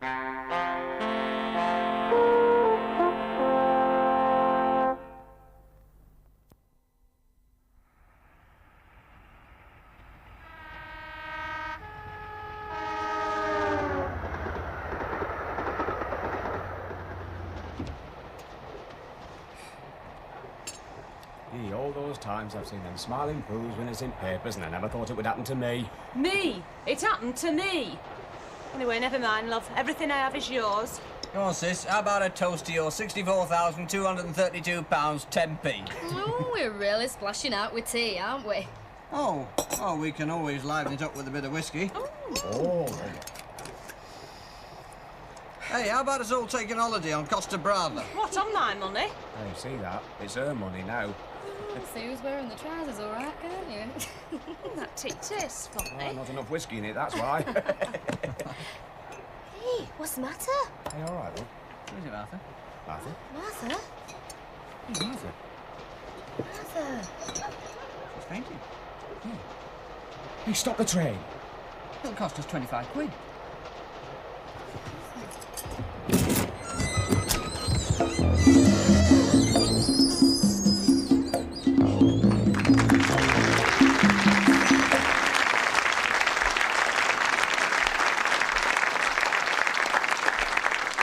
All those times I've seen them smiling pools when it's in papers, and I never thought it would happen to me. Me? It happened to me. Anyway, never mind, love. Everything I have is yours. Go on, sis. How about a toast to your £64,232, 10p? Oh, we're really splashing out with tea, aren't we? Oh, we can always liven it up with a bit of whiskey. Oh. Hey, how about us all taking holiday on Costa Brava? What, on my money? Oh, you see that? It's her money now. See who's wearing the trousers, all right, can't you? That tea tastes funny. Oh, not enough whiskey in it, that's why. Hey, what's the matter? Hey, all right, love. Who is it, Martha? Martha? Martha? Hey, Martha. Martha? She's fainted. Hey, stop the train. It'll cost us 25 quid.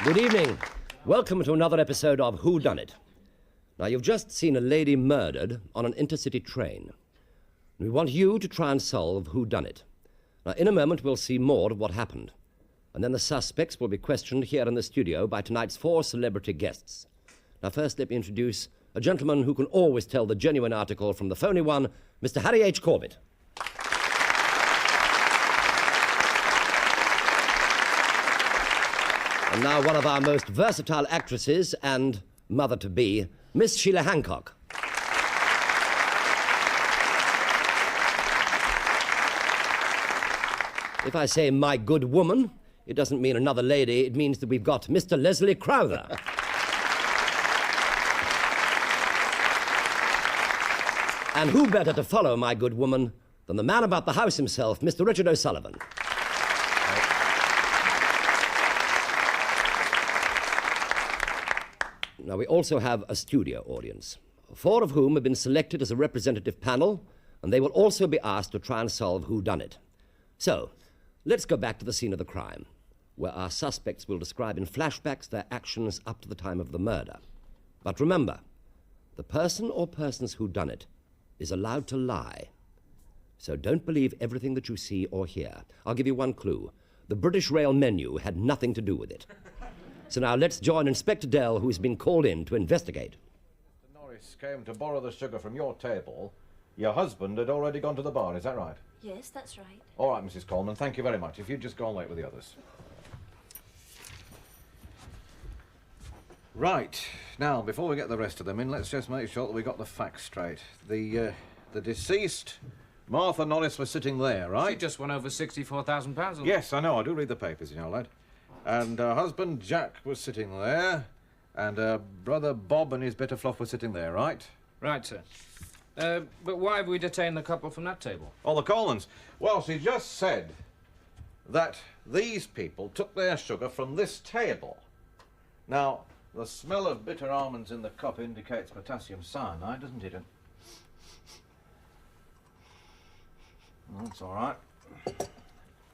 Good evening. Welcome to another episode of Whodunnit. Now, you've just seen a lady murdered on an intercity train. We want you to try and solve whodunit. Now, in a moment, we'll see more of what happened. And then the suspects will be questioned here in the studio by tonight's 4 celebrity guests. Now, first, let me introduce a gentleman who can always tell the genuine article from the phony one, Mr. Harry H. Corbett. And now one of our most versatile actresses and mother-to-be, Miss Sheila Hancock. If I say my good woman, it doesn't mean another lady. It means that we've got Mr. Leslie Crowther. And who better to follow my good woman than the man about the house himself, Mr. Richard O'Sullivan. Now, we also have a studio audience, 4 of whom have been selected as a representative panel, and they will also be asked to try and solve whodunit. So, let's go back to the scene of the crime, where our suspects will describe in flashbacks their actions up to the time of the murder. But remember, the person or persons who done it is allowed to lie. So don't believe everything that you see or hear. I'll give you one clue. The British Rail menu had nothing to do with it. So now let's join Inspector Dell, who's been called in to investigate. Mr. Norris came to borrow the sugar from your table. Your husband had already gone to the bar, is that right? Yes, that's right. All right, Mrs. Coleman, thank you very much. If you'd just go on late with the others. Right. Now, before we get the rest of them in, let's just make sure that we got the facts straight. The deceased, Martha Norris, was sitting there, right? She just won over £64,000. Yes, I know. I do read the papers, you know, lad. And her husband, Jack, was sitting there. And her brother, Bob, and his bit of fluff were sitting there, right? Right, sir. But why have we detained the couple from that table? Oh, the Colmans. Well, she just said that these people took their sugar from this table. Now, the smell of bitter almonds in the cup indicates potassium cyanide, doesn't it? That's all right.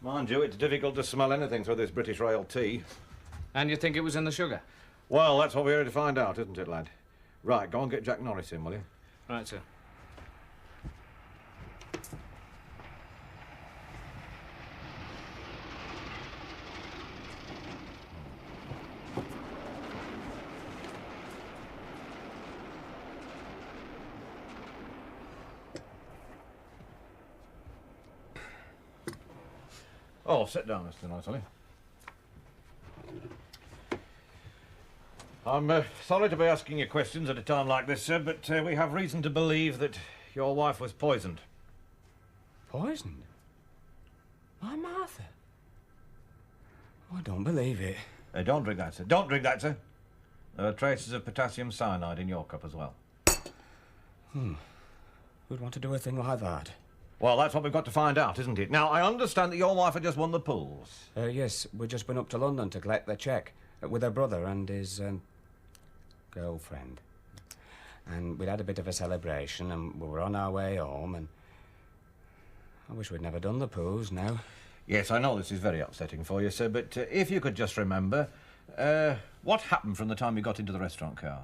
Mind you, it's difficult to smell anything through this British Rail tea. And you think it was in the sugar? Well, that's what we're here to find out, isn't it, lad? Right, go and get Jack Norris in, will you? Right, sir. Oh, sit down, Mr. Norris, will you? I'm sorry to be asking you questions at a time like this, sir, but we have reason to believe that your wife was poisoned. Poisoned? My Martha? Oh, I don't believe it. Don't drink that, sir. Don't drink that, sir. There are traces of potassium cyanide in your cup as well. Who'd want to do a thing like that? Well, that's what we've got to find out, isn't it? Now, I understand that your wife had just won the pools. Yes, we just went up to London to collect the cheque with her brother and his girlfriend. And we'd had a bit of a celebration and we were on our way home and I wish we'd never done the pools now. Yes, I know this is very upsetting for you, sir, but if you could just remember, what happened from the time you got into the restaurant car?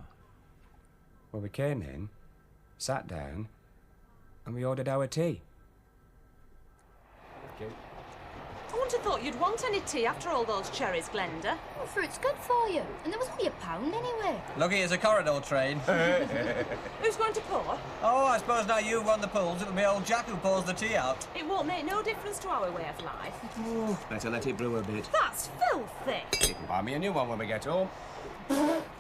Well, we came in, sat down, and we ordered our tea. Thank you. I wouldn't have thought you'd want any tea after all those cherries, Glenda. Oh, fruit's good for you. And there was only £1 anyway. Lucky it's a corridor train. Who's going to pour? Oh, I suppose now you've won the pools, it'll be old Jack who pours the tea out. It won't make no difference to our way of life. Better let it brew a bit. That's filthy. You can buy me a new one when we get home.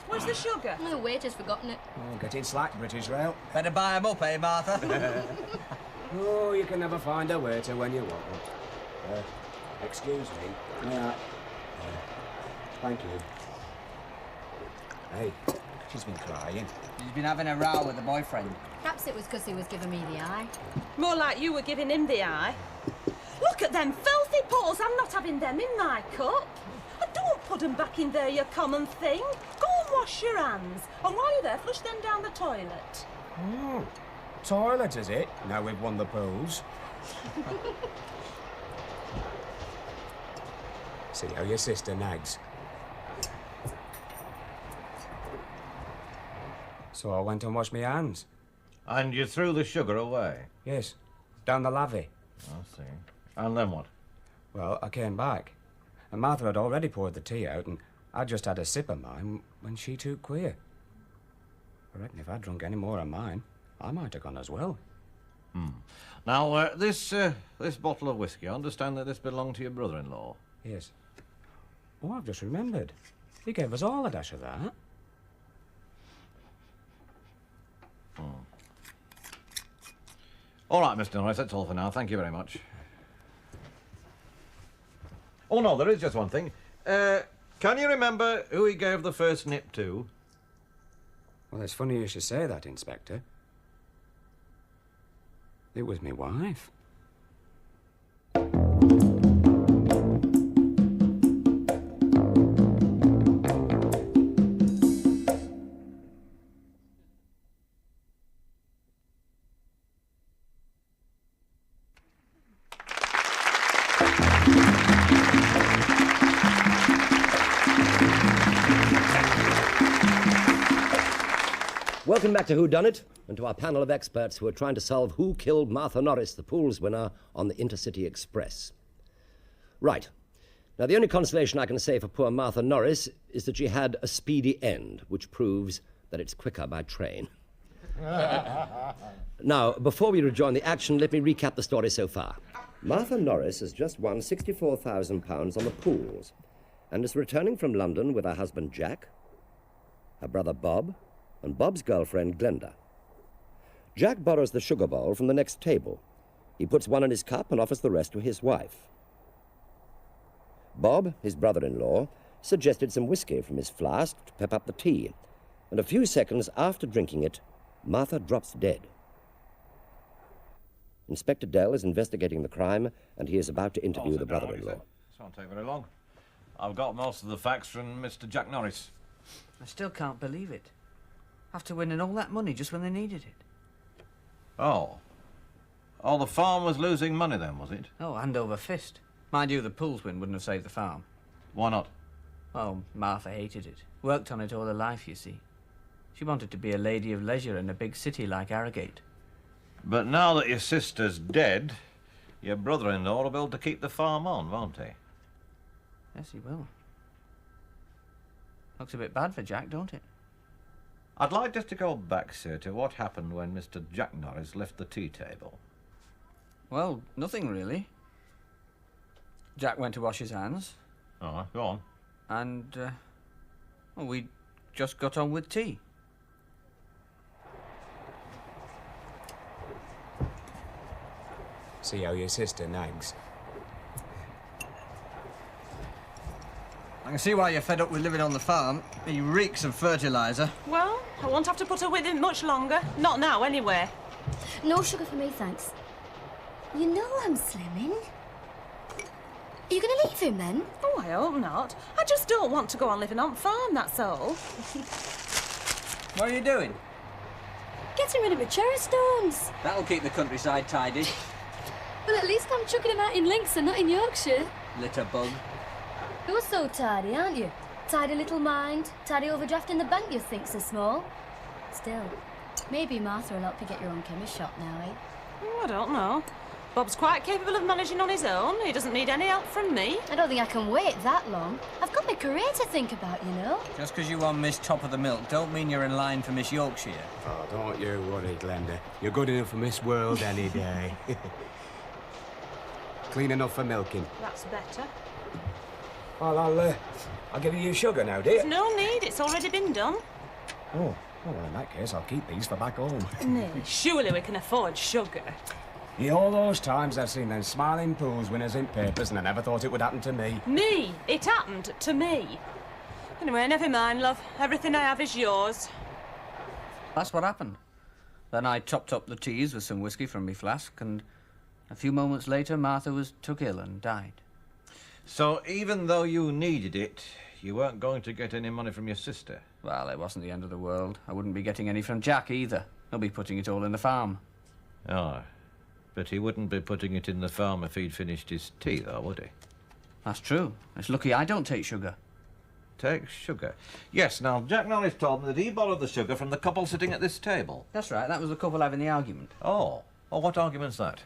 Where's the sugar? The waiter's forgotten it. Oh, get in slack, British Rail. Better buy 'em up, eh, Martha? Oh, you can never find a waiter when you want one. Excuse me. May I? Thank you. Hey, she's been crying. She's been having a row with the boyfriend. Perhaps it was because he was giving me the eye. More like you were giving him the eye. Look at them filthy paws. I'm not having them in my cup. And don't put them back in there, you common thing. Go and wash your hands. And while you're there, flush them down the toilet. Toilet, is it? Now we've won the pools. See how your sister nags. So I went and washed my hands. And you threw the sugar away? Yes, down the lavvy. I see. And then what? Well, I came back, and Martha had already poured the tea out, and I just had a sip of mine when she took queer. I reckon if I'd drunk any more of mine, I might have gone as well. Now, this bottle of whiskey, I understand that this belonged to your brother-in-law. Yes. Oh, I've just remembered. He gave us all a dash of that. All right, Mr. Norris, that's all for now. Thank you very much. Oh, no, there is just one thing. Can you remember who he gave the first nip to? Well, it's funny you should say that, Inspector. It was me wife. Welcome back to Whodunnit, and to our panel of experts who are trying to solve who killed Martha Norris, the pools winner, on the Intercity Express. Right. Now, the only consolation I can say for poor Martha Norris is that she had a speedy end, which proves that it's quicker by train. Now, before we rejoin the action, let me recap the story so far. Martha Norris has just won £64,000 on the pools and is returning from London with her husband Jack, her brother Bob, and Bob's girlfriend, Glenda. Jack borrows the sugar bowl from the next table. He puts one in his cup and offers the rest to his wife. Bob, his brother-in-law, suggested some whiskey from his flask to pep up the tea, and a few seconds after drinking it, Martha drops dead. Inspector Dell is investigating the crime, and he is about to interview the brother-in-law. This won't take very long. I've got most of the facts from Mr. Jack Norris. I still can't believe it. After winning all that money just when they needed it. Oh. Oh, the farm was losing money then, was it? Oh, hand over fist. Mind you, the pools win wouldn't have saved the farm. Why not? Oh, Martha hated it. Worked on it all her life, you see. She wanted to be a lady of leisure in a big city like Harrogate. But now that your sister's dead, your brother-in-law will be able to keep the farm on, won't he? Yes, he will. Looks a bit bad for Jack, don't it? I'd like just to go back, sir, to what happened when Mr. Jack Norris left the tea table. Well, nothing really. Jack went to wash his hands. Oh, go on. And, well, we just got on with tea. See how your sister nags. I can see why you're fed up with living on the farm. He reeks of fertiliser. Well, I won't have to put her with him much longer. Not now, anyway. No sugar for me, thanks. You know I'm slimming. Are you going to leave him then? Oh, I hope not. I just don't want to go on living on farm, that's all. What are you doing? Getting rid of my cherry stones. That'll keep the countryside tidy. Well, at least I'm chucking them out in Links and not in Yorkshire. Litter bug. You're so tidy, aren't you? Tidy little mind. Tidy overdraft in the bank you think so small. Still, maybe Martha will help you get your own chemist shop now, eh? Oh, I don't know. Bob's quite capable of managing on his own. He doesn't need any help from me. I don't think I can wait that long. I've got my career to think about, you know. Just because you won Miss Top of the Milk don't mean you're in line for Miss Yorkshire. Oh, don't you worry, Glenda. You're good enough for Miss World any day. Clean enough for milking. That's better. Well, I'll give you your sugar now, dear. There's no need. It's already been done. Oh, well, in that case, I'll keep these for back home. No, surely we can afford sugar. Yeah, all those times I've seen them smiling pools winners in papers and I never thought it would happen to me. Me? It happened to me. Anyway, never mind, love. Everything I have is yours. That's what happened. Then I topped up the teas with some whiskey from me flask, and a few moments later Martha was took ill and died. So even though you needed it, you weren't going to get any money from your sister? Well, it wasn't the end of the world. I wouldn't be getting any from Jack either. He'll be putting it all in the farm. Oh, but he wouldn't be putting it in the farm if he'd finished his tea, though, would he? That's true. It's lucky I don't take sugar. Take sugar? Yes, now, Jack Norris told me that he borrowed the sugar from the couple sitting at this table. That's right. That was the couple having the argument. Oh. Well, what argument's that?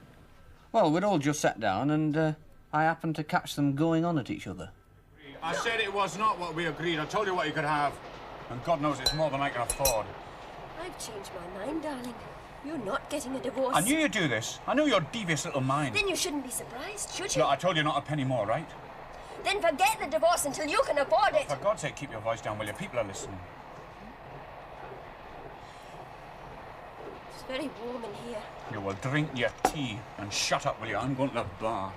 Well, we'd all just sat down and I happened to catch them going on at each other. I said it was not what we agreed. I told you what you could have. And God knows it's more than I can afford. I've changed my mind, darling. You're not getting a divorce. I knew you'd do this. I knew your devious little mind. Then you shouldn't be surprised, should you? Look, I told you not a penny more, right? Then forget the divorce until you can afford it. For God's sake, keep your voice down, will you? People are listening. It's very warm in here. You will drink your tea and shut up, will you? I'm going to the bar.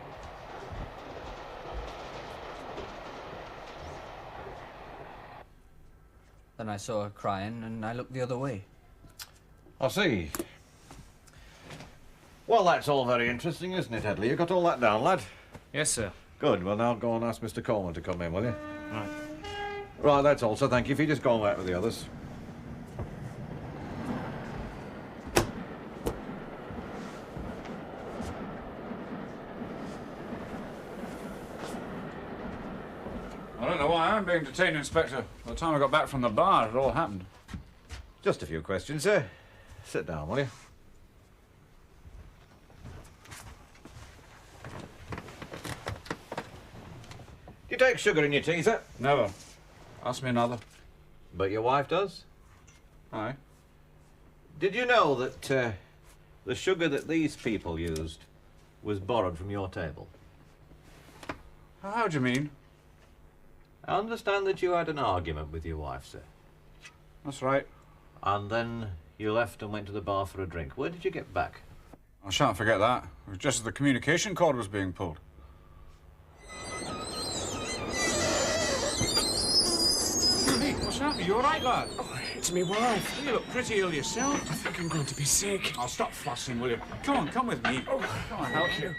Then I saw her crying and I looked the other way. I see. Well, that's all very interesting, isn't it, Headley? You got all that down, lad? Yes, sir. Good. Well, now go and ask Mr. Coleman to come in, will you? Right. Right, that's all, so thank you. If you just go and wait with the others. I don't know why I'm being detained, Inspector. By the time I got back from the bar, it all happened. Just a few questions, sir. Sit down, will you? Do you take sugar in your tea, sir? Never. Ask me another. But your wife does? Aye. Did you know that the sugar that these people used was borrowed from your table? How do you mean? I understand that you had an argument with your wife, sir. That's right. And then you left and went to the bar for a drink. Where did you get back? I shan't forget that. It was just as the communication cord was being pulled. Hey, what's happening? You all right, lad? Oh, it's me wife. You look pretty ill yourself. I think I'm going to be sick. I'll stop fussing, will you? Come on, come with me. Oh, come on, help you.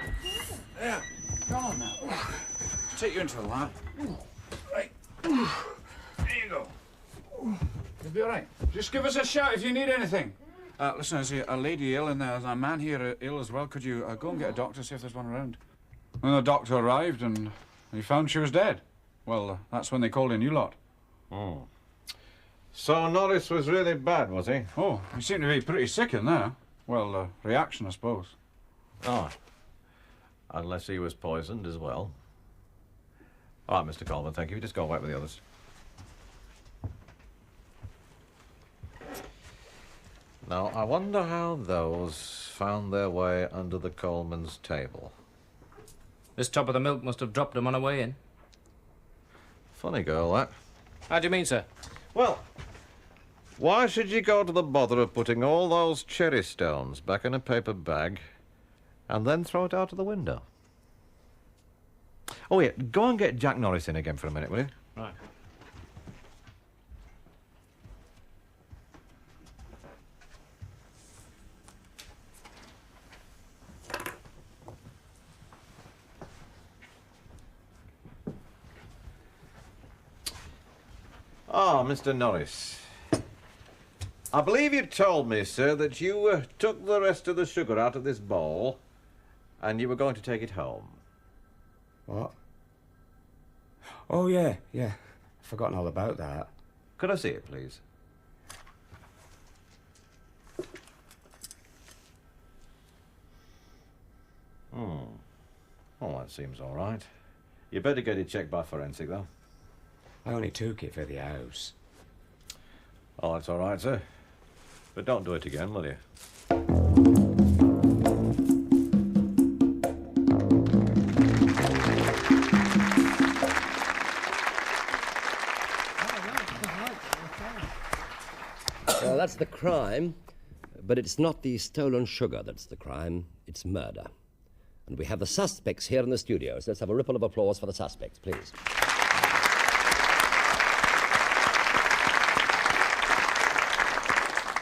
There. Come on now. Take you into the lab. Right. There you go. You'll be all right. Just give us a shout if you need anything. Listen, there's a lady ill and there's a man here ill as well. Could you go and get a doctor, see if there's one around? When the doctor arrived and he found she was dead. Well, that's when they called in you lot. Oh. So Norris was really bad, was he? Oh, he seemed to be pretty sick in there. Well, reaction, I suppose. Oh. Unless he was poisoned as well. All right, Mr. Coleman, thank you. Just go and wait with the others. Now, I wonder how those found their way under the Coleman's table. This Top of the Milk must have dropped them on her way in. Funny girl, that. How do you mean, sir? Well, why should you go to the bother of putting all those cherry stones back in a paper bag and then throw it out of the window? Oh, yeah, go and get Jack Norris in again for a minute, will you? Right. Ah, Mr. Norris. I believe you told me, sir, that you took the rest of the sugar out of this bowl and you were going to take it home. What? Oh, yeah. I've forgotten all about that. Could I see it, please? Well, that seems all right. You better get it checked by forensic, though. I only took it for the house. Oh, that's all right, sir. But don't do it again, will you? Well, that's the crime, but it's not the stolen sugar that's the crime, it's murder. And we have the suspects here in the studio, so let's have a ripple of applause for the suspects, please.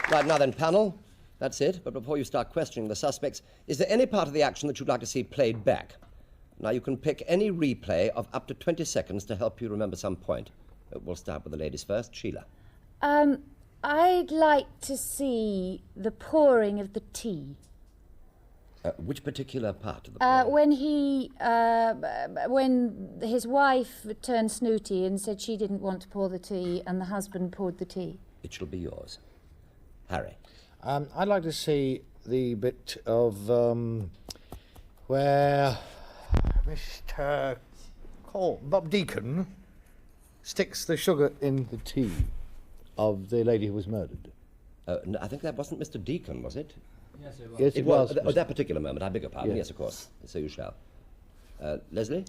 Right, now then, panel, that's it. But before you start questioning the suspects, is there any part of the action that you'd like to see played back? Now, you can pick any replay of up to 20 seconds to help you remember some point. We'll start with the ladies first. Sheila. I'd like to see the pouring of the tea. Which particular part of the pouring? When his wife turned snooty and said she didn't want to pour the tea and the husband poured the tea. It shall be yours. Harry. I'd like to see the bit of where Mr. Bob Deacon sticks the sugar in the tea of the lady who was murdered. No, I think that wasn't Mr. Deacon, was it? Yes, it was. Yes, it was. At that particular moment, I beg your pardon. Yes. Yes, of course. So you shall. Leslie?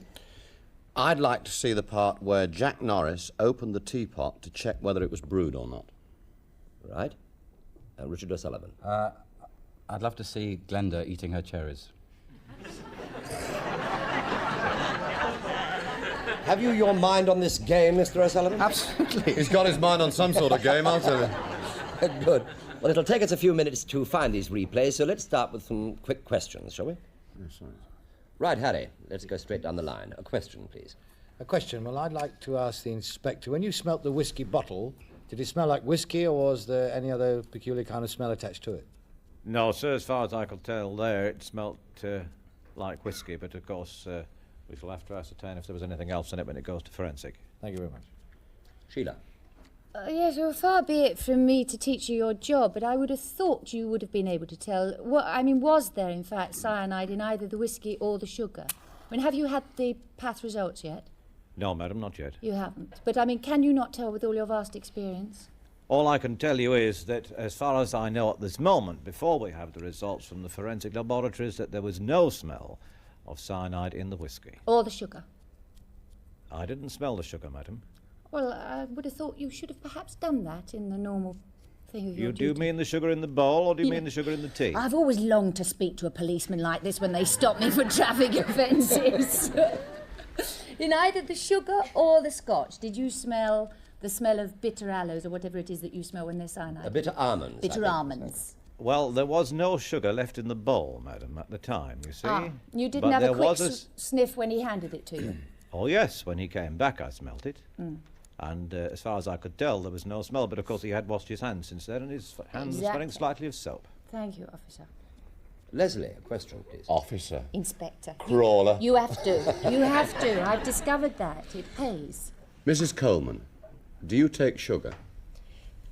I'd like to see the part where Jack Norris opened the teapot to check whether it was brewed or not. Right. Richard O'Sullivan. I'd love to see Glenda eating her cherries. Have you your mind on this game, Mr. O'Sullivan? Absolutely. He's got his mind on some sort of game, I'll tell you. Good. Well, it'll take us a few minutes to find these replays, so let's start with some quick questions, shall we? Yes, sorry. Right, Harry, let's go straight down the line. A question, please. A question. Well, I'd like to ask the inspector, when you smelt the whiskey bottle, did it smell like whiskey, or was there any other peculiar kind of smell attached to it? No, sir, as far as I could tell there, it smelt like whiskey, but of course we shall have to ascertain if there was anything else in it when it goes to forensic. Thank you very much. Sheila. Yes, well, far be it from me to teach you your job, but I would have thought you would have been able to tell. Was there, in fact, cyanide in either the whiskey or the sugar? Have you had the path results yet? No, madam, not yet. You haven't. But, can you not tell with all your vast experience? All I can tell you is that, as far as I know at this moment, before we have the results from the forensic laboratories, that there was no smell of cyanide in the whiskey. Or the sugar? I didn't smell the sugar, madam. Well, I would have thought you should have perhaps done that in the normal thing of your duty. You do mean the sugar in the bowl, or do you mean the sugar in the tea? I've always longed to speak to a policeman like this when they stop me for traffic offences. In either the sugar or the scotch, did you smell the smell of bitter aloes or whatever it is that you smell when there's cyanide? Bitter almonds. Bitter almonds. Well, there was no sugar left in the bowl, madam, at the time, you see. You didn't have a quick sniff when he handed it to you? Oh, yes, when he came back I smelt it. And as far as I could tell, there was no smell, but of course he had washed his hands since then, and his hands were smelling slightly of soap. Thank you, officer. Leslie, a question, please. Officer. Inspector. Crawler. You have to. You have to. I've discovered that. It pays. Mrs. Coleman, do you take sugar?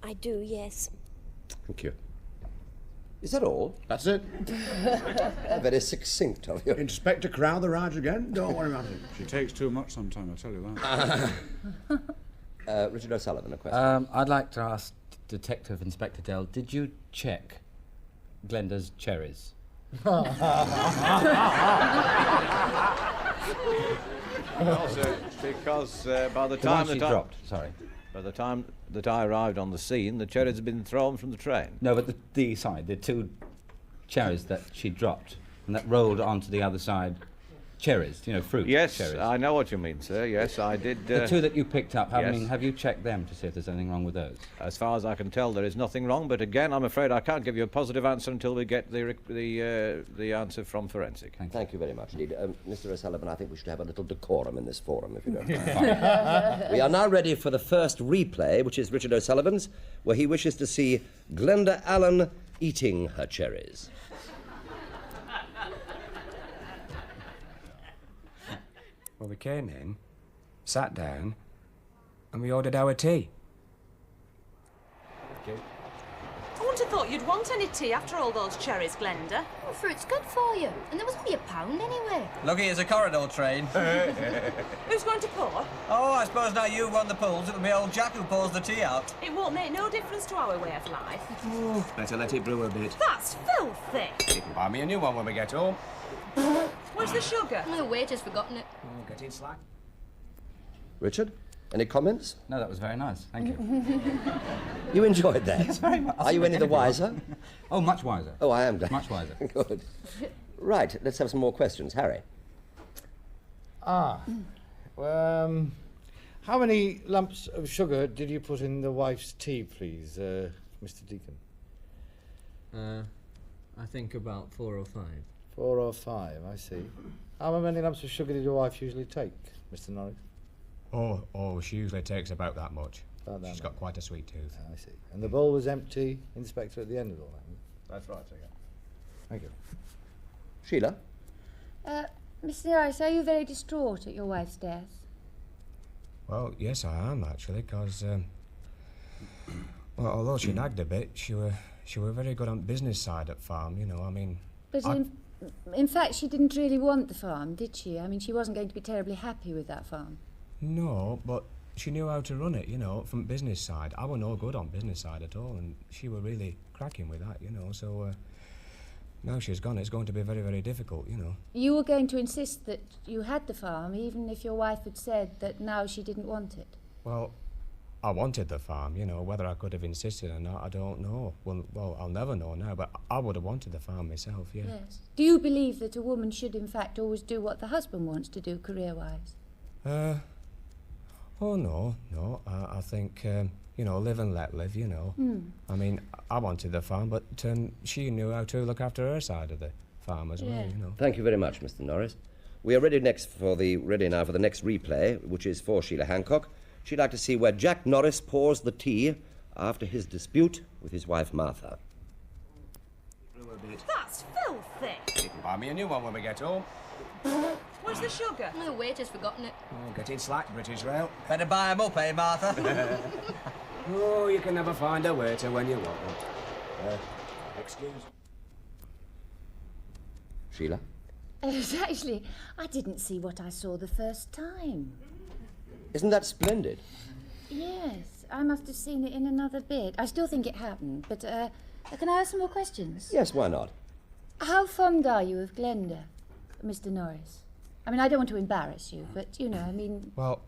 I do, yes. Thank you. Is that all? That's it. Very succinct of you. Inspector Crowther arrives again? Don't worry about it. She takes too much sometimes, I tell you that. Richard O'Sullivan, a question. I'd like to ask Detective Inspector Dell, did you check Glenda's cherries? No, sir, because by the time she dropped, sorry. By the time that I arrived on the scene, the cherries had been thrown from the train. No, but the two cherries that she dropped and that rolled onto the other side cherries, you know, fruit Yes, cherries. I know what you mean, sir. Yes, I did. The two that you picked up, yes. have you checked them to see if there's anything wrong with those? As far as I can tell, there is nothing wrong. But again, I'm afraid I can't give you a positive answer until we get the answer from forensic. Thank you very much indeed. Mr. O'Sullivan, I think we should have a little decorum in this forum, if you don't mind. We are now ready for the first replay, which is Richard O'Sullivan's, where he wishes to see Glenda Allen eating her cherries. Well, we came in, sat down, and we ordered our tea. I wouldn't have thought you'd want any tea after all those cherries, Glenda. Oh, fruit's good for you. And there was only £1 anyway. Lucky it's a corridor train. Who's going to pour? Oh, I suppose now you've won the pools, it'll be old Jack who pours the tea out. It won't make no difference to our way of life. Better let it brew a bit. That's filthy. You can buy me a new one when we get home. Where's the sugar? The waiter's forgotten it. Oh, get in slack. Richard, any comments? No, that was very nice. Thank you. You enjoyed that? Yes, very much. Are you any the wiser? Oh, much wiser. Oh, I am glad. Much wiser. Good. Right, let's have some more questions. Harry. How many lumps of sugar did you put in the wife's tea, please, Mr. Deacon? I think about 4 or 5. 4 or 5, I see. How many lumps of sugar did your wife usually take, Mr. Norris? Oh, she usually takes about that much. About that She's much. got quite a sweet tooth. I see. And the bowl was empty, Inspector, at the end of all that? That's right, sir. Thank you. Sheila? Mr. Norris, are you very distraught at your wife's death? Well, yes, I am, actually, because, well, although she nagged a bit, she were very good on business side at farm, you know, I mean... But in fact, she didn't really want the farm, did she? I mean, she wasn't going to be terribly happy with that farm. No, but she knew how to run it, you know, from business side. I were no good on business side at all, and she were really cracking with that, you know, so now she's gone, it's going to be very, very difficult, you know. You were going to insist that you had the farm, even if your wife had said that now she didn't want it. Well, I wanted the farm, you know, whether I could have insisted or not, I don't know. Well, I'll never know now, but I would have wanted the farm myself, yeah. Yes. Do you believe that a woman should, in fact, always do what the husband wants to do, career-wise? Oh, no. I think, you know, live and let live, you know. I mean, I wanted the farm, but she knew how to look after her side of the farm as well, you know. Thank you very much, Mr. Norris. We are ready now for the next replay, which is for Sheila Hancock. She'd like to see where Jack Norris pours the tea after his dispute with his wife, Martha. That's filthy. You can buy me a new one when we get home. Where's the sugar? The waiter's forgotten it. Oh, get in slack, British Rail. Better buy 'em up, eh, Martha? Oh, you can never find a waiter when you want one. Excuse. Sheila? Actually, I didn't see what I saw the first time. Isn't that splendid? Yes, I must have seen it in another bit. I still think it happened, but can I ask some more questions? Yes, why not? How fond are you of Glenda, Mr. Norris? I mean, I don't want to embarrass you, but, you know, I mean... Well,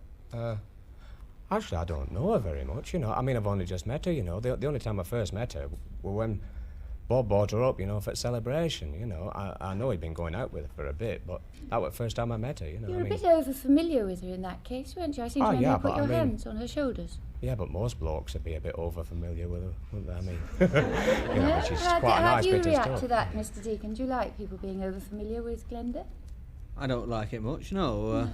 actually, I don't know her very much, you know. I mean, I've only just met her, you know. The only time I first met her was when Bob brought her up, you know, for celebration, you know. I know he'd been going out with her for a bit, but that was the first time I met her, you know. You're a bit over-familiar with her in that case, weren't you? I seem to remember you put your hands on her shoulders. Yeah, but most blokes would be a bit over-familiar with her, wouldn't they? I mean, you know, but she's quite a nice bit of How do you react stuff. to that, Mr. Deacon? Do you like people being over-familiar with Glenda? I don't like it much, no.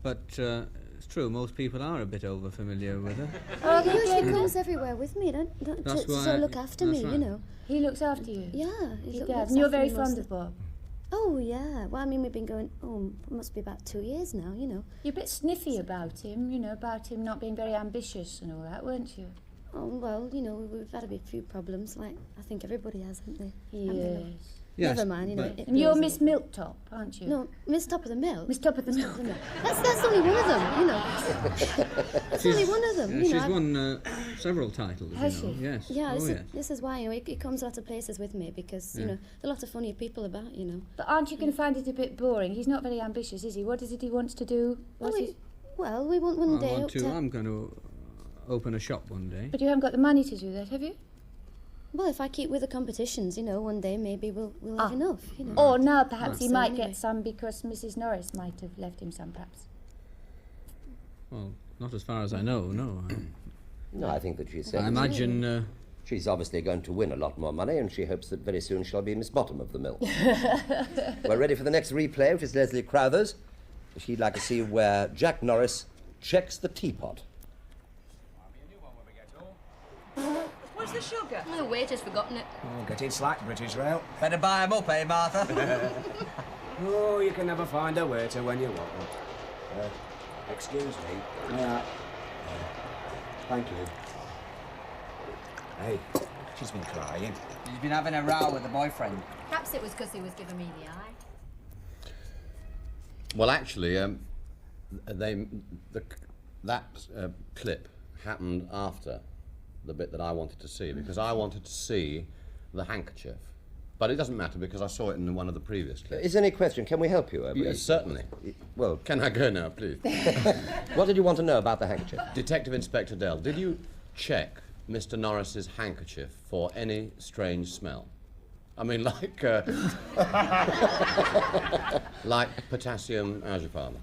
But it's true, most people are a bit over-familiar with her. Oh, he usually comes everywhere with me, to look after me, right. you know. He looks after you? Yeah. He does. And you're very fond of Bob? Oh, yeah. Well, I mean, we've been going, it must be about 2 years now, you know. You're a bit sniffy about him, you know, about him not being very ambitious and all that, weren't you? Oh, well, you know, we've had a few problems, like I think everybody has, haven't they? Yes. Yes, Never mind, you know. And you're Miss Milktop, aren't you? No, Miss Top of the Milk. Miss Top of the Milk. That's only one of them, you know. That's only one of them, you know. She's won several titles, Has you know. she? Yes. Yeah, this is why, you know, he comes a lot of places with me because, you know, there are a lot of funny people about, you know. But aren't you going to find it a bit boring? He's not very ambitious, is he? What is it he wants to do? Well, we want one day I'm going to open a shop one day. But you haven't got the money to do that, have you? Well, if I keep with the competitions, you know, one day maybe we'll have enough, you know. Or now perhaps he So might anyway. get some because Mrs. Norris might have left him some, perhaps. Well, not as far as I know, no. No, I think that she's... I imagine... She's obviously going to win a lot more money, and she hopes that very soon she'll be Miss Bottom of the Mill. We're ready for the next replay, which is Leslie Crowther's. She'd like to see where Jack Norris checks the teapot. Where's the sugar? The waiter's forgotten it. Oh, getting slack, British Rail. Better buy 'em up, eh, Martha? Oh, you can never find a waiter when you want one. Excuse me. Yeah. Thank you. Hey, she's been crying. She's been having a row with the boyfriend. Perhaps it was because he was giving me the eye. Well, actually, that clip happened after the bit that I wanted to see, because I wanted to see the handkerchief. But it doesn't matter because I saw it in one of the previous clips. Is there any question? Can we help you? Yes, certainly. Well, can I go now, please? What did you want to know about the handkerchief? Detective Inspector Dell, did you check Mr. Norris's handkerchief for any strange smell? I mean, like like potassium azopharm.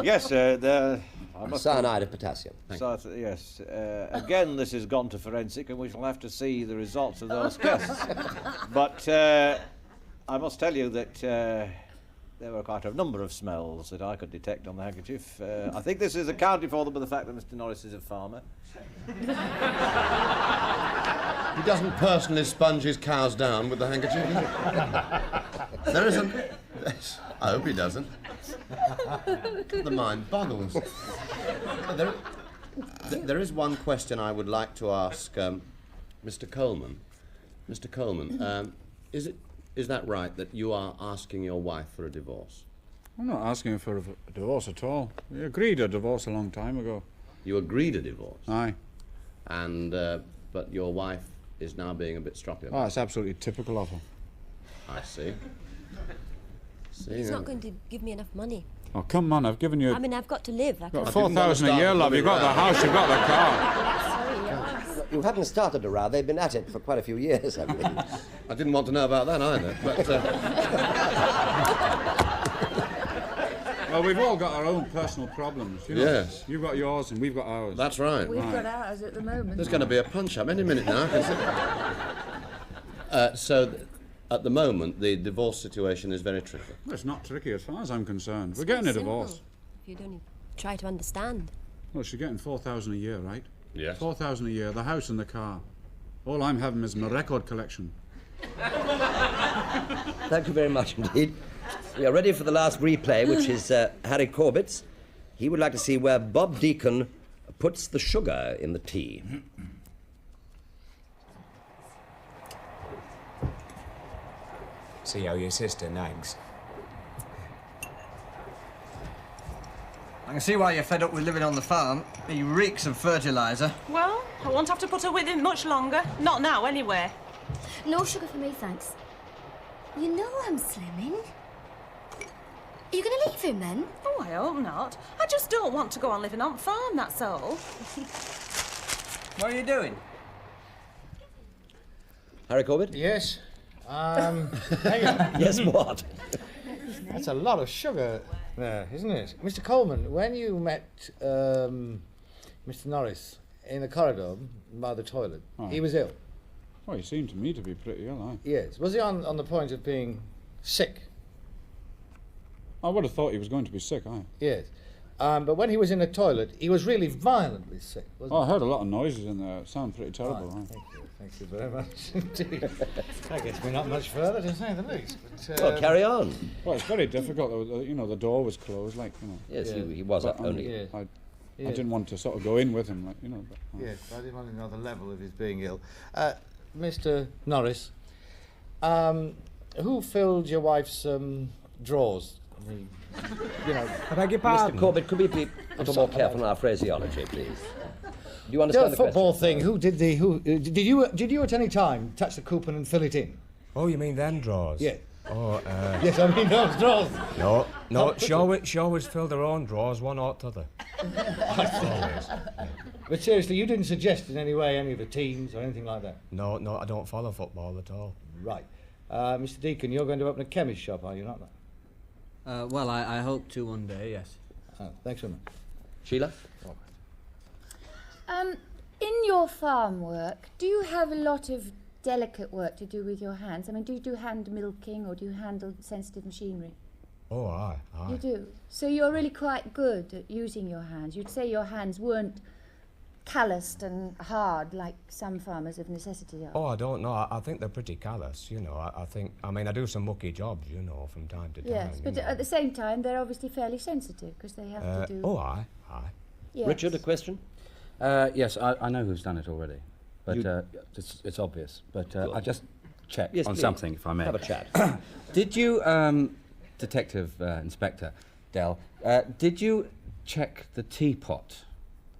Yes, cyanide of potassium. Yes. Again, this has gone to forensic, and we shall have to see the results of those tests. But I must tell you that there were quite a number of smells that I could detect on the handkerchief. I think this is accounted for by the fact that Mr. Norris is a farmer. He doesn't personally sponge his cows down with the handkerchief, does he? There isn't... I hope he doesn't. The mind boggles. There is one question I would like to ask Mr. Coleman. Mr. Coleman, is that right that you are asking your wife for a divorce? I'm not asking her for a divorce at all. We agreed a divorce a long time ago. You agreed a divorce? Aye. And, but your wife is now being a bit stroppy about Oh, it's absolutely typical of her. I see. He's not going to give me enough money. Oh, come on, I've given you... I mean, I've got to live. You've got 4,000 a year, love. You've got the house, you've got the car. Sorry, yeah. You haven't started a row. They've been at it for quite a few years, haven't they? I didn't want to know about that either, but... Well, we've all got our own personal problems, you know. Yes. You've got yours and we've got ours. That's right. We've got ours at the moment. There's going to be a punch-up any minute now. At the moment, the divorce situation is very tricky. Well, it's not tricky as far as I'm concerned. We're getting a divorce. If you'd only try to understand. Well, she's getting 4,000 a year, right? Yes. 4,000 a year, the house and the car. All I'm having is my record collection. Thank you very much indeed. We are ready for the last replay, which is Harry Corbett's. He would like to see where Bob Deacon puts the sugar in the tea. See how your sister nags. I can see why you're fed up with living on the farm. He reeks of fertiliser. Well, I won't have to put her with him much longer. Not now, anyway. No sugar for me, thanks. You know I'm slimming. Are you going to leave him then? Oh, I hope not. I just don't want to go on living on farm, that's all. What are you doing? Harry Corbett? Yes. Hang on. Yes, what? That's a lot of sugar there, isn't it? Mr. Coleman, when you met Mr. Norris in the corridor by the toilet, he was ill. Oh, he seemed to me to be pretty ill, aye. Yes. Was he on the point of being sick? I would have thought he was going to be sick, aye. Yes. But when he was in the toilet, he was really violently sick, wasn't Oh, I heard a lot of noises in there. It sounded pretty terrible, aye. Thank you. Thank you very much indeed. That gets me not much further, to say the least. But, Well, carry on. Well, it's very difficult. You know, the door was closed, like, you know. Yes, he was But, only... Yes. I Yes. didn't want to sort of go in with him, like, you know. But, Yes, I didn't want to know the level of his being ill. Mr. Norris, who filled your wife's drawers? You know, I beg your pardon? Mr. Corbett, could we be a little more careful in our phraseology, please? Do you the understand the football question? thing. Who did you at any time touch the coupon and fill it in? Oh, you mean them drawers? Yeah. Oh, Yes, I mean those drawers. No, she always filled her own drawers, one or t'other. Always. But seriously, you didn't suggest in any way any of the teams or anything like that? No, I don't follow football at all. Right. Mr. Deacon, you're going to open a chemist shop, are you not? Well, I hope to one day, yes. Thanks very much. Sheila? In your farm work, do you have a lot of delicate work to do with your hands? I mean, do you do hand milking or do you handle sensitive machinery? Oh, aye. You do? So you're really quite good at using your hands. You'd say your hands weren't calloused and hard like some farmers of necessity are. Oh, I don't know. I think they're pretty callous, you know. I do some mucky jobs, you know, from time to time. Yes, but at the same time, they're obviously fairly sensitive because they have to do... Oh, aye. Yes. Richard, a question? Yes, I know who's done it already, but it's obvious. But I just check on something, if I may. Have a chat. Did you, Detective Inspector Dell, did you check the teapot?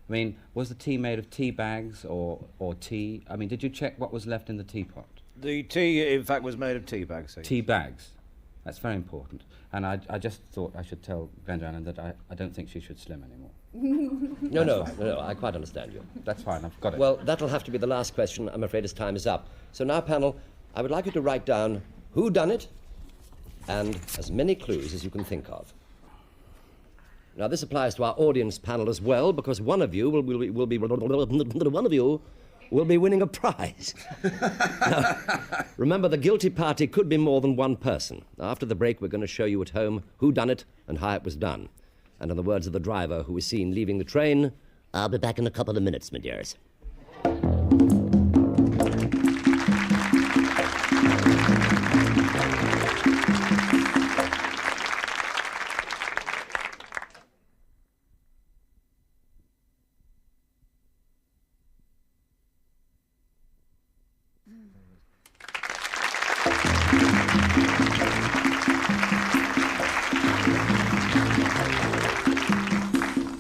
I mean, was the tea made of tea bags or tea? I mean, did you check what was left in the teapot? The tea, in fact, was made of tea bags. Tea bags. That's very important. And I just thought I should tell Glenda Allen that I don't think she should slim anymore. No, I quite understand you. That's fine, I've got it. Well, that'll have to be the last question. I'm afraid his time is up. So now, panel, I would like you to write down who done it and as many clues as you can think of. Now, this applies to our audience panel as well, because one of you will be winning a prize. Now, remember, the guilty party could be more than one person. After the break, we're going to show you at home who done it and how it was done. And in the words of the driver who was seen leaving the train, I'll be back in a couple of minutes, my dears.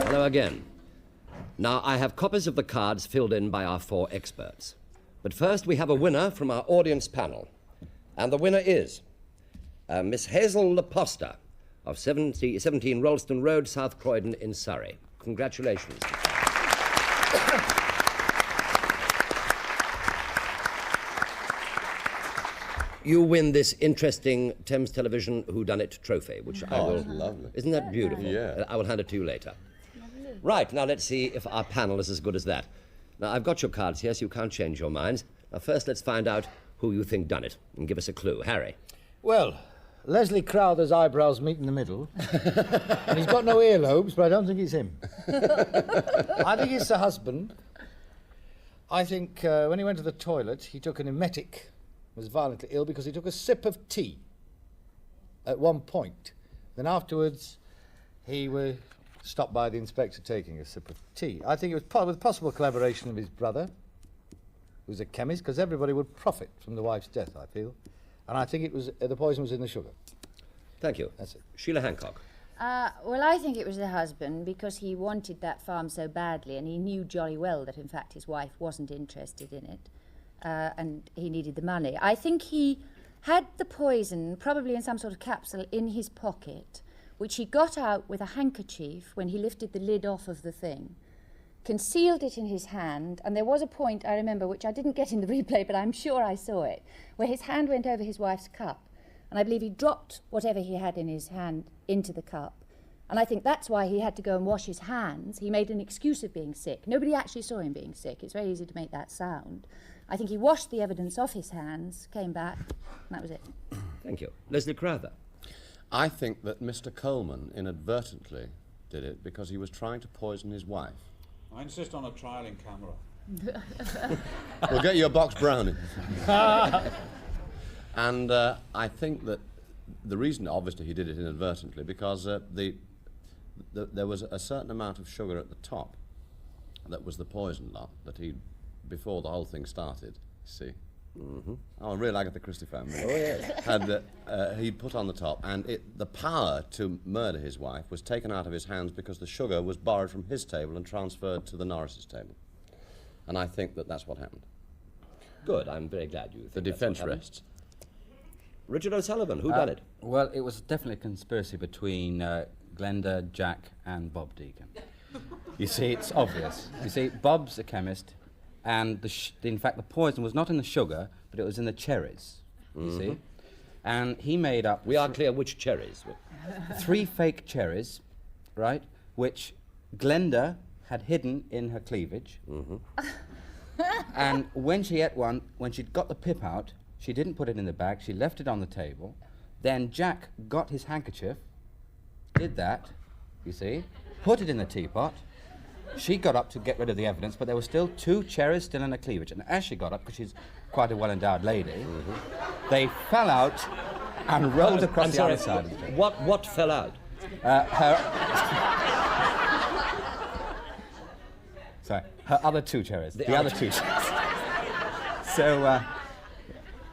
Hello again. Now, I have copies of the cards filled in by our 4 experts. But first, we have a winner from our audience panel. And the winner is Miss Hazel Laposta of 17 Rollston Road, South Croydon in Surrey. Congratulations. You win this interesting Thames Television Whodunnit trophy, which I will... That's lovely. Isn't that beautiful? Yeah. I will hand it to you later. Right, now let's see if our panel is as good as that. Now, I've got your cards here, so you can't change your minds. Now, first, let's find out who you think done it, and give us a clue. Harry. Well, Leslie Crowther's eyebrows meet in the middle. And he's got no earlobes, but I don't think it's him. I think it's the husband. I think when he went to the toilet, he took an emetic, was violently ill because he took a sip of tea at one point. Then afterwards, he was stopped by the inspector taking a sip of tea. I think it was with possible collaboration of his brother, who's a chemist, because everybody would profit from the wife's death, I feel. And I think it was the poison was in the sugar. Thank you. That's it. Sheila Hancock. Well, I think it was the husband because he wanted that farm so badly and he knew jolly well that, in fact, his wife wasn't interested in it and he needed the money. I think he had the poison, probably in some sort of capsule, in his pocket, which he got out with a handkerchief when he lifted the lid off of the thing, concealed it in his hand, and there was a point, I remember, which I didn't get in the replay, but I'm sure I saw it, where his hand went over his wife's cup, and I believe he dropped whatever he had in his hand into the cup. And I think that's why he had to go and wash his hands. He made an excuse of being sick. Nobody actually saw him being sick. It's very easy to make that sound. I think he washed the evidence off his hands, came back, and that was it. Thank you. Leslie Crowther. I think that Mr. Coleman inadvertently did it because he was trying to poison his wife. I insist on a trial in camera. We'll get you a box brownie. And I think that the reason, obviously, he did it inadvertently because there was a certain amount of sugar at the top that was the poison lot that he, before the whole thing started, see? Mm-hmm. Oh, a real Agatha Christie fan. Oh, yes. Had he'd put on the top, and the power to murder his wife was taken out of his hands because the sugar was borrowed from his table and transferred to the Norris's table. And I think that that's what happened. Good, I'm very glad you think The defence rests. Richard O'Sullivan, who done it? Well, it was definitely a conspiracy between Glenda, Jack, and Bob Deacon. You see, it's obvious. You see, Bob's a chemist, and in fact, the poison was not in the sugar, but it was in the cherries. You see? And he made up... We are clear which cherries. 3 fake cherries, right, which Glenda had hidden in her cleavage. And when she ate one, when she'd got the pip out, she didn't put it in the bag, she left it on the table. Then Jack got his handkerchief, did that, you see, put it in the teapot. She got up to get rid of the evidence, but there were still 2 cherries still in her cleavage. And as she got up, because she's quite a well-endowed lady, they fell out and rolled across the other side of the table. What fell out? Her other 2 cherries. The other 2 cherries. So,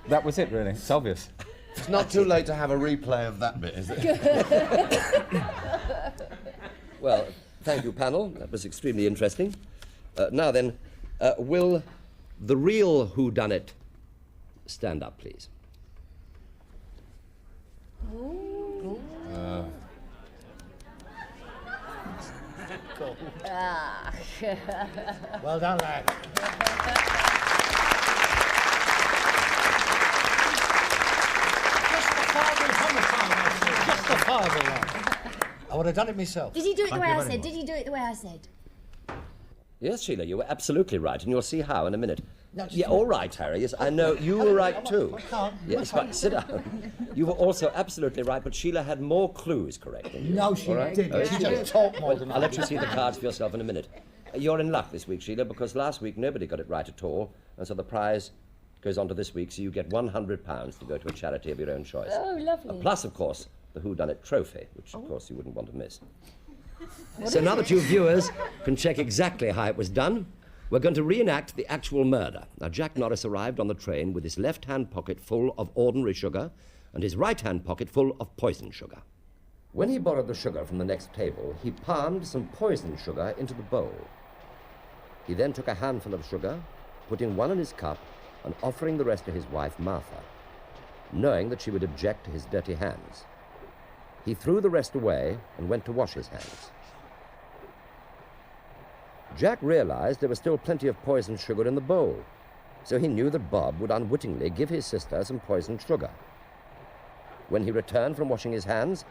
that was it, really. It's obvious. It's not too late to have a replay of that bit, is it? Well, thank you, panel. That was extremely interesting. Now then, will the real Whodunnit stand up, please? Well done, lad. Justifiable, lad. I would have done it myself. Did he do it the Thank way you I very said? much. Did he do it the way I said? Yes, Sheila, you were absolutely right, and you'll see how in a minute. No, just Yeah, all right, Harry. Yes, I know you were right too. I can't. Yes, right. Sit down. You were also absolutely right, but Sheila had more clues correct than you. No, she All right? didn't. Oh, She yes, just talked more than I'll I let you did. see the cards for yourself in a minute. You're in luck this week, Sheila, because last week nobody got it right at all, and so the prize goes on to this week, so you get £100 to go to a charity of your own choice. Oh, lovely. Plus, of course, the Whodunnit trophy, which, of course, you wouldn't want to miss. So now that you viewers can check exactly how it was done, we're going to reenact the actual murder. Now, Jack Norris arrived on the train with his left-hand pocket full of ordinary sugar and his right-hand pocket full of poison sugar. When he borrowed the sugar from the next table, he palmed some poison sugar into the bowl. He then took a handful of sugar, putting one in his cup, and offering the rest to his wife, Martha, knowing that she would object to his dirty hands. He threw the rest away and went to wash his hands. Jack realized there was still plenty of poisoned sugar in the bowl, so he knew that Bob would unwittingly give his sister some poisoned sugar. When he returned from washing his hands,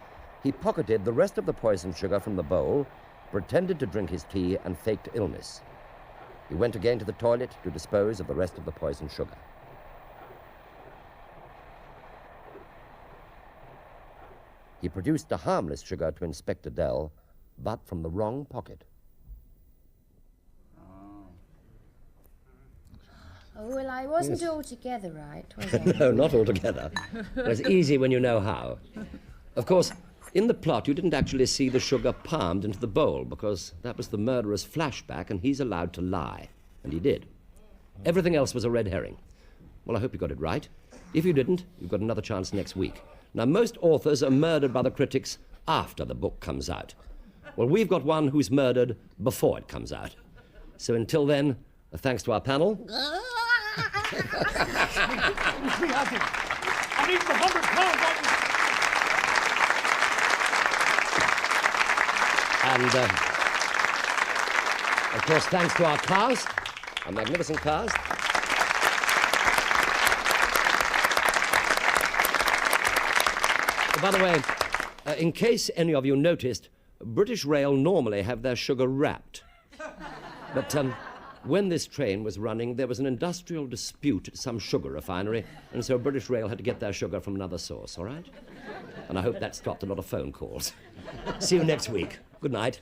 he pocketed the rest of the poisoned sugar from the bowl, pretended to drink his tea, and faked illness. He went again to the toilet to dispose of the rest of the poisoned sugar. He produced a harmless sugar to Inspector Dell, but from the wrong pocket. Oh, well, I wasn't Yes. altogether right, was I? No, not altogether. But it's easy when you know how. Of course, in the plot, you didn't actually see the sugar palmed into the bowl because that was the murderer's flashback and he's allowed to lie. And he did. Everything else was a red herring. Well, I hope you got it right. If you didn't, you've got another chance next week. Now, most authors are murdered by the critics after the book comes out. Well, we've got one who's murdered before it comes out. So until then, thanks to our panel. I need the £100. And, of course, thanks to our cast, a magnificent cast. By the way, in case any of you noticed, British Rail normally have their sugar wrapped. But when this train was running, there was an industrial dispute at some sugar refinery, and so British Rail had to get their sugar from another source, all right? And I hope that stopped a lot of phone calls. See you next week. Good night.